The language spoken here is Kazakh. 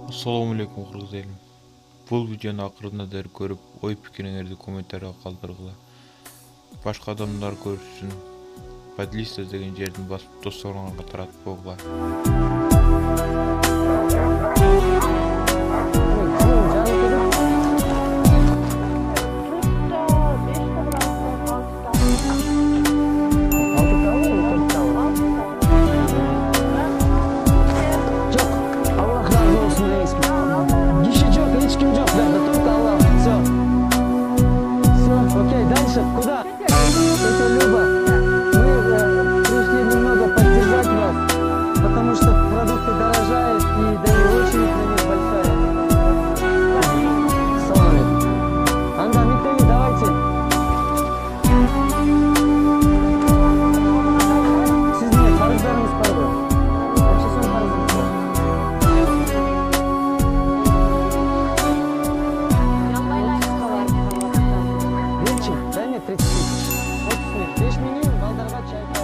Assalamu alaikum кыргыз элим. Бул видеону акырына дейин көрүп, ой пикириңерди комментарийга калтыргыла. Башка адамдар көрсүн. Подлиста деген жердин басып досторуңарга таратпогула. Куда? Тетя Люба, мы пришли немного поддержать вас, потому что продукты дорожают и да и очередь на них большая. Салам. Анда, Митаи, давайте. Siz niye karızlarınız pardon? Вообще сон karızınız var. Дай мне 30 тысяч. Вот, 5 минут, балдарга чай.